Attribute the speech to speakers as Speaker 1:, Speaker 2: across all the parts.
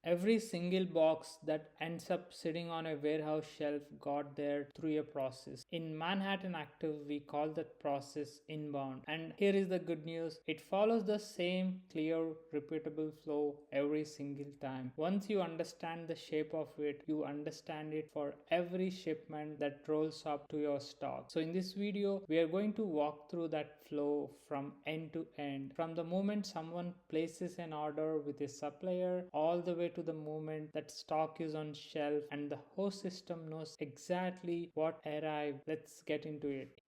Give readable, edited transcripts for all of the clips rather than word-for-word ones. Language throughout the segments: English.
Speaker 1: Every single box that ends up sitting on a warehouse shelf got there through a process. In Manhattan Active, we call that process inbound. And here is the good news, it follows the same clear, repeatable flow every single time. Once you understand the shape of it, you understand it for every shipment that rolls up to your stock. So in this video, we are going to walk through that flow from end to end. From the moment someone places an order with a supplier all the way to the moment that stock is on shelf and the host system knows exactly what arrived. Let's get into it.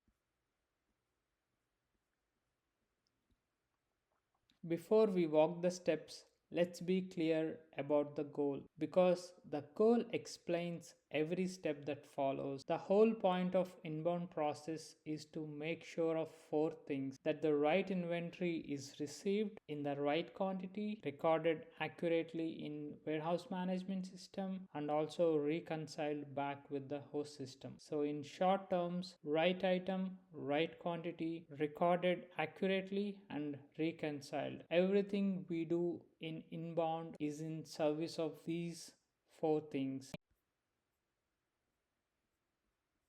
Speaker 1: Before we walk the steps, let's be clear about the goal because the goal explains every step that follows. The whole point of inbound process is to make sure of four things: that the right inventory is received in the right quantity, recorded accurately in warehouse management system, and also reconciled back with the host system. So in short terms, right item, right quantity, recorded accurately, and reconciled. Everything we do in inbound is in service of these four things.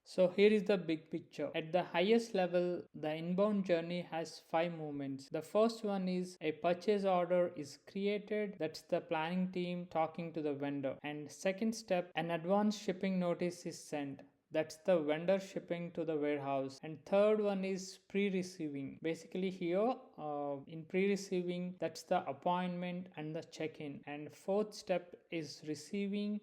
Speaker 1: So here is the big picture. At the highest level, the inbound journey has 5 movements. The first one is a purchase order is created. That's the planning team talking to the vendor. And second step, an advance shipping notice is sent. That's the vendor shipping to the warehouse. And third one is pre-receiving. Basically here in pre-receiving, that's the appointment and the check-in. And fourth step is receiving.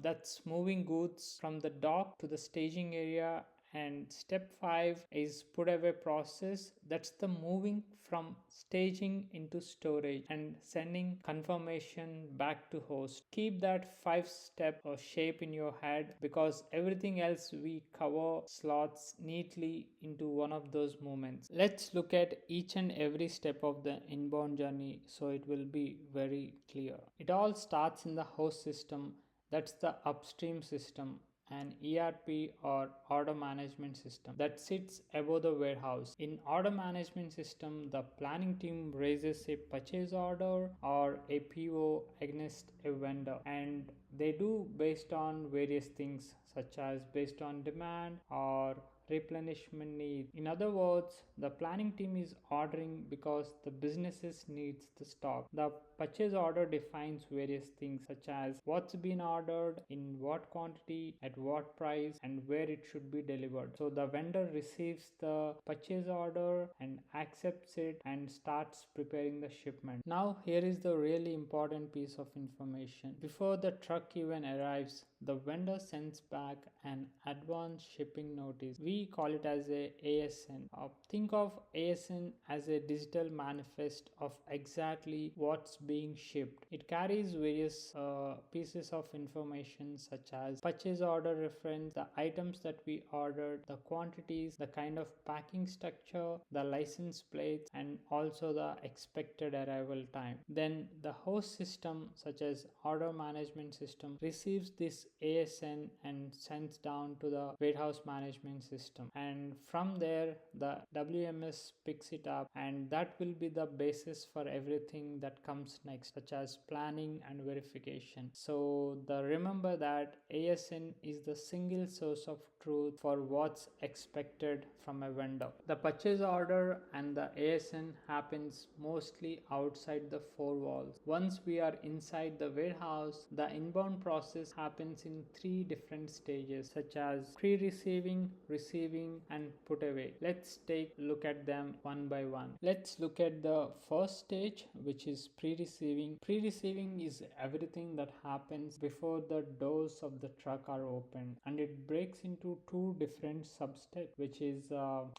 Speaker 1: That's moving goods from the dock to the staging area. And step 5 is put away process. That's the moving from staging into storage and sending confirmation back to host. Keep that 5 step or shape in your head because everything else we cover slots neatly into one of those movements. Let's look at each and every step of the inbound journey so it will be very clear. It all starts in the host system. That's the upstream system, an ERP or order management system that sits above the warehouse. In order management system, the planning team raises a purchase order or a PO against a vendor, and they do based on various things such as based on demand or replenishment need. In other words, the planning team is ordering because the businesses needs the stock. The purchase order defines various things such as what's been ordered, in what quantity, at what price, and where it should be delivered. So the vendor receives the purchase order and accepts it and starts preparing the shipment. Now here is the really important piece of information. Before the truck even arrives, the vendor sends back an advance shipping notice. We call it as a ASN. Think of ASN as a digital manifest of exactly what's being shipped. It carries various pieces of information such as purchase order reference, the items that we ordered, the quantities, the kind of packing structure, the license plates, and also the expected arrival time. Then the host system such as order management system receives this ASN and sends down to the warehouse management system, and from there the WMS picks it up, and that will be the basis for everything that comes next such as planning and verification. So remember that ASN is the single source of truth for what's expected from a vendor. The purchase order and the ASN happens mostly outside the four walls. Once we are inside the warehouse, the inbound process happens in 3 different stages such as pre-receiving, receiving, and put away. Let's take a look at them one by one. Let's look at the first stage, which is pre-receiving. Pre-receiving is everything that happens before the doors of the truck are opened, and it breaks into 2 different sub-steps, which is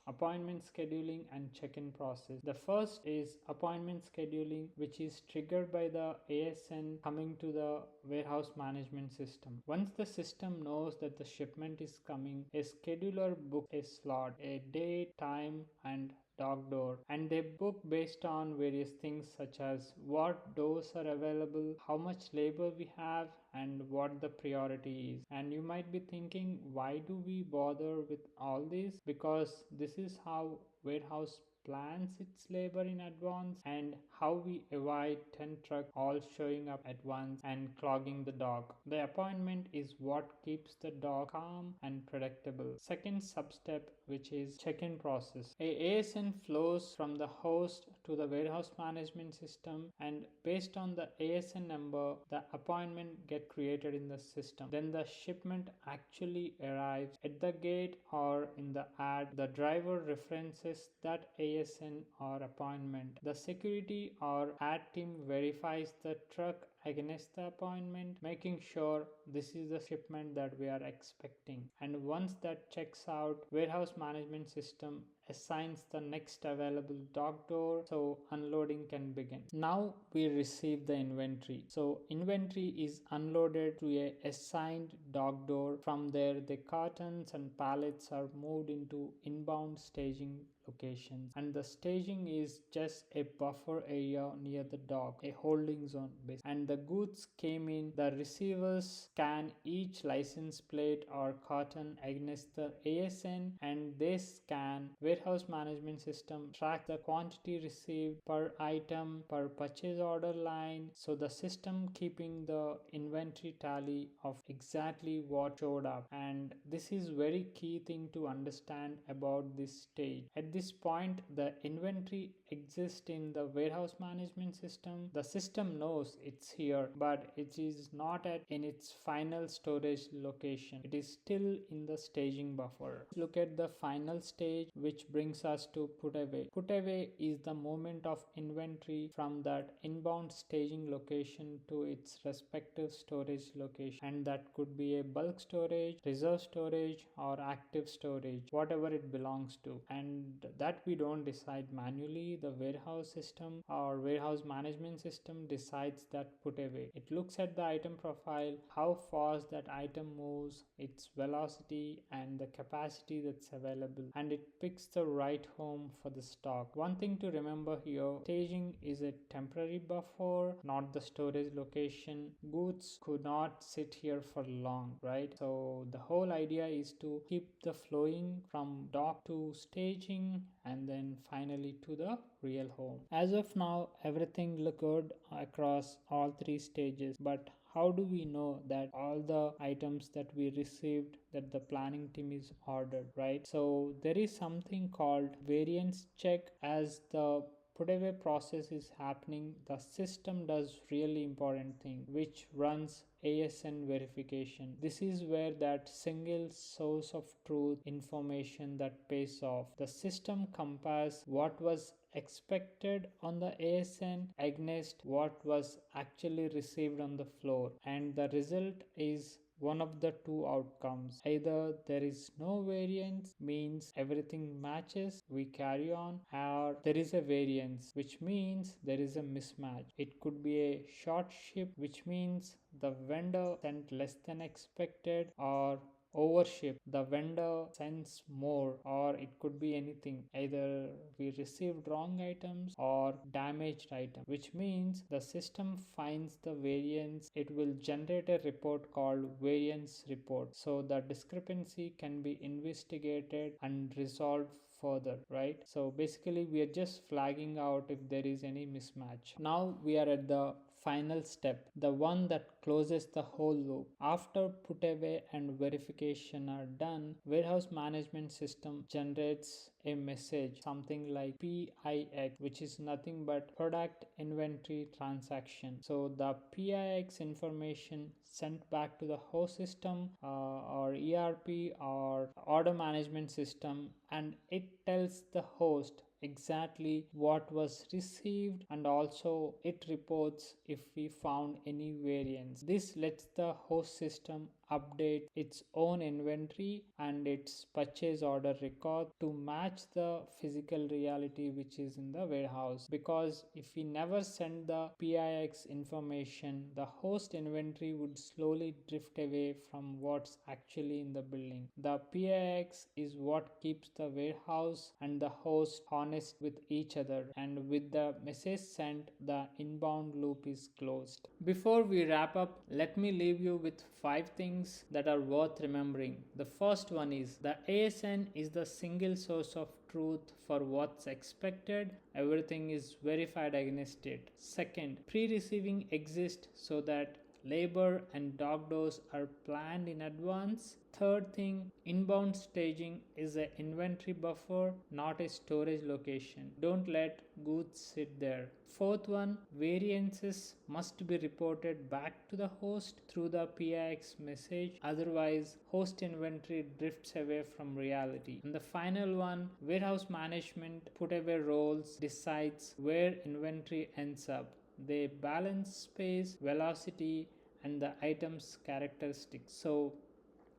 Speaker 1: appointment scheduling and check-in process. The first is appointment scheduling, which is triggered by the ASN coming to the warehouse management system. Once the system knows that the shipment is coming, a scheduler books a slot, a date, time, and dock door, and they book based on various things such as what doors are available, how much labor we have, and what the priority is. And you might be thinking, why do we bother with all this? Because this is how warehouse plans its labor in advance and how we avoid 10 trucks all showing up at once and clogging the dock. The appointment is what keeps the dock calm and predictable. Second substep, which is check-in process. A ASN flows from the host to the warehouse management system, and based on the ASN number, the appointment get created in the system. Then the shipment actually arrives at the gate or in the ad. The driver references that ASN or appointment. The security or ad team verifies the truck against the appointment, making sure this is the shipment that we are expecting. And once that checks out, warehouse management system assigns the next available dock door so unloading can begin. Now we receive the inventory. So inventory is unloaded to a assigned dock door. From there, the cartons and pallets are moved into inbound staging locations, and the staging is just a buffer area near the dock, a holding zone basically. And the goods came in, the receivers scan each license plate or carton against the ASN, and they scan. Warehouse management system track the quantity received per item per purchase order line, so the system keeping the inventory tally of exactly what showed up. And this is very key thing to understand about this stage. At this point, the inventory exists in the warehouse management system. The system knows it's here, but it is not in its final storage location. It is still in the staging buffer. Look at the final stage, which brings us to put away. Put away is the movement of inventory from that inbound staging location to its respective storage location, and that could be a bulk storage, reserve storage, or active storage, whatever it belongs to. And that we don't decide manually. The warehouse system or warehouse management system decides that put away. It looks at the item profile, how fast that item moves, its velocity, and the capacity that's available, and it picks the right home for the stock. One thing to remember here, staging is a temporary buffer, not the storage location. Goods could not sit here for long, right? So the whole idea is to keep the flowing from dock to staging and then finally to the real home. As of now, everything look good across all three stages, but how do we know that all the items that we received that the planning team is ordered, right? So there is something called variance check. As the put away process is happening, the system does really important thing, which runs ASN verification. This is where that single source of truth information that pays off. The system compares what was expected on the ASN against what was actually received on the floor, and the result is one of the two outcomes. Either there is no variance, means everything matches, we carry on, or there is a variance, which means there is a mismatch. It could be a short ship, which means the vendor sent less than expected, or overship, the vendor sends more, or it could be anything. Either we received wrong items or damaged item, which means the system finds the variance. It will generate a report called variance report, so the discrepancy can be investigated and resolved further, right? So basically we are just flagging out if there is any mismatch. Now we are at the final step, the one that closes the whole loop. After put away and verification are done, warehouse management system generates a message, something like PIX, which is nothing but product inventory transaction. So the PIX information sent back to the host system or ERP or order management system, and it tells the host exactly what was received, and also it reports if we found any variance. This lets the host system update its own inventory and its purchase order record to match the physical reality which is in the warehouse. Because if we never send the PIX information, the host inventory would slowly drift away from what's actually in the building. The PIX is what keeps the warehouse and the host honest honest with each other, and with the message sent, the inbound loop is closed. Before we wrap up, let me leave you with 5 things that are worth remembering. The first one is the ASN is the single source of truth for what's expected. Everything is verified against it. Second, pre-receiving exists so that labor and dock doors are planned in advance. Third thing, inbound staging is an inventory buffer, not a storage location. Don't let goods sit there. Fourth one, variances must be reported back to the host through the PIX message, otherwise host inventory drifts away from reality. And the final one, warehouse management put away roles decides where inventory ends up. They balance space, velocity, and the item's characteristics. So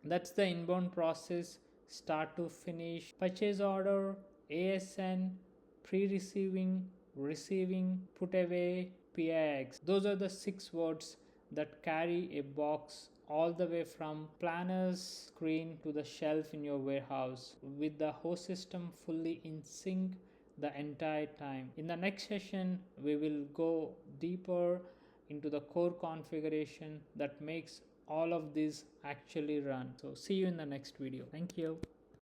Speaker 1: that's the inbound process, start to finish: purchase order, ASN, pre-receiving, receiving, put away, PIX. Those are the 6 words that carry a box all the way from planner's screen to the shelf in your warehouse, with the host system fully in sync the entire time. In the next session, we will go deeper into the core configuration that makes all of this actually run. So see you in the next video. Thank you.